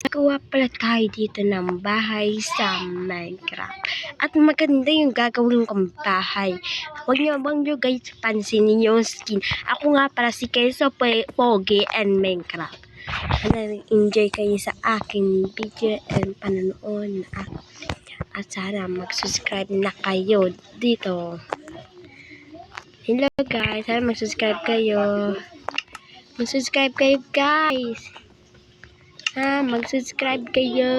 Gagawa pala tayo dito ng bahay sa Minecraft. At maganda yung gagawin kong bahay. Huwag nyo guys pansinin yung skin. Ako nga para si Keso Pogi and Minecraft. Enjoy kayo sa aking video and panonood na at sana mag-subscribe na kayo dito. Hello guys, sana mag-subscribe kayo. Mag-subscribe kayo guys. Mag-subscribe kayo.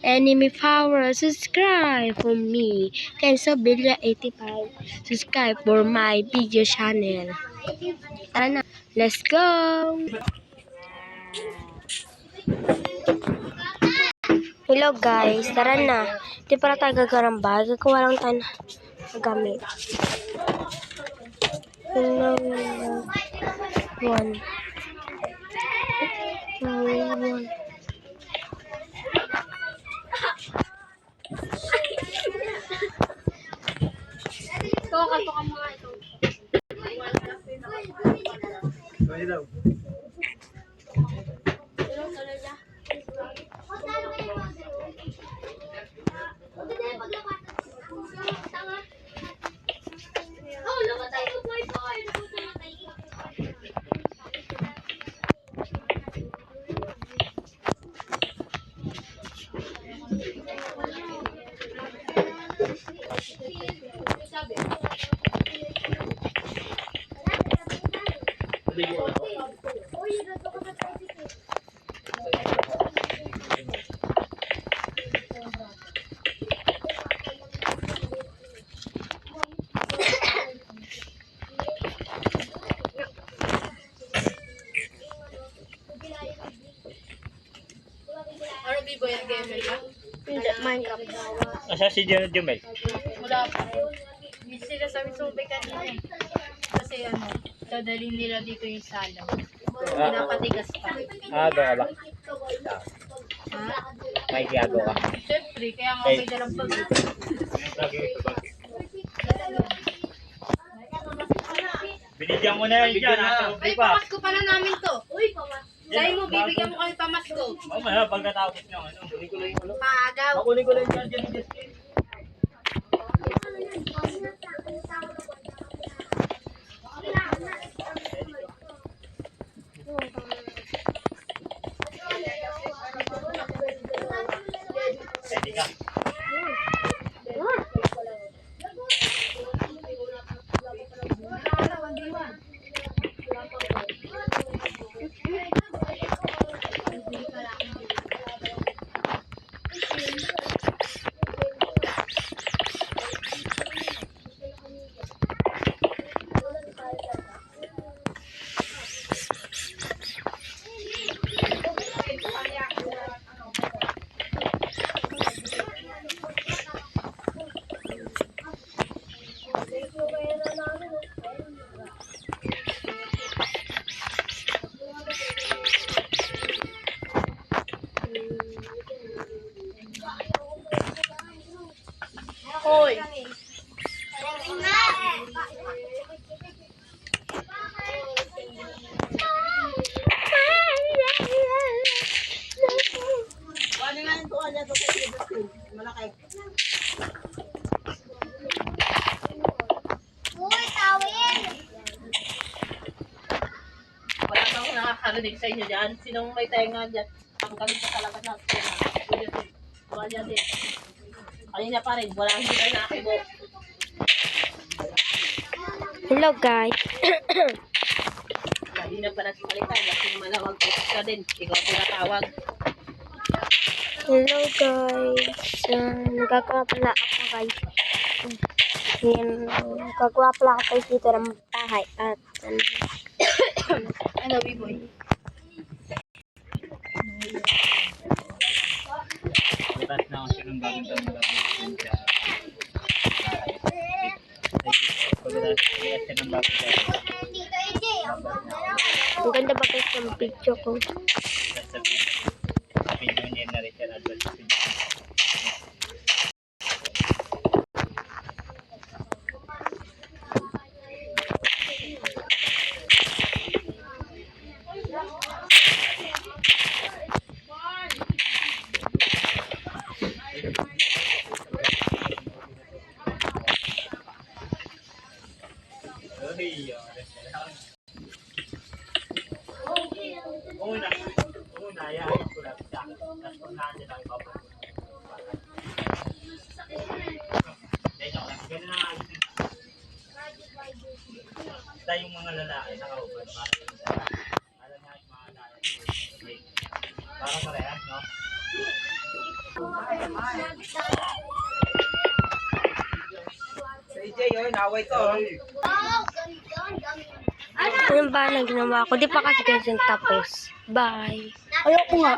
Enemy power, subscribe for me. Keso Villa 85. Subscribe for my video channel. Tara na, let's go. Hello guys, tara na. Di para tayo gagawa ng bahay. Gagawa lang tayo ng gamit. Hello. One. Kanto ka mga ito. Hello. Ano bibo yung gamer ka? Hindi, Minecraft. Asa si Jumel? Wala pa. Hindi sila sabi sumabay kanina eh. Kasi ano, dadalhin nila dito yung salaw. Pinapatigas pa. Gawa ba? Ha? May gago ka. Siyempre, kaya nga may dalang pag. Binigyan mo na yan dyan. Ay, pamasko pala namin to. Sabi mo, bibigyan mo kami pamasko. Mamaya, pagkatapos nyo, kunin ko lang yung ulo. Paagaw. Kunin ko lang yung dyan, Justin. Ready ka? Hoy! Ano nga yung tuwa niya ito kay Justin? Malaki. Wala kang nakakarinig sa inyo dyan. Sinong may tenga dyan? Ang galing sa talaga na. Wala dyan din. Kanina pa rin, wala hindi kayo nakibo. Hello guys. Kanina pa natin palitan. Kasi malawag ko ka din. Ikaw tinatawag. Hello guys. Nagagawa pala ako guys. Yan, nagagawa pala ako guys dito ng bahay. At Ano, B-boy? Butas na ako siya ng bagong taon na ang ganda ba guys ng video ko? Opinion niya na rin siya advance opinion. Una, ayayos ko lang siya. Tapos kung nandiyan lang, ipapapunta. Hindi, joke lang. Ganun na nga ayos yun. Basta yung mga lalaki, nakaubad. Alam nga yung mga lalaki. Okay. Parang parehas, no? Sa EJ, yun, naway to. Ano ba ang ginawa ko? Di pa kasi tapos. Bye. Ayoko nga.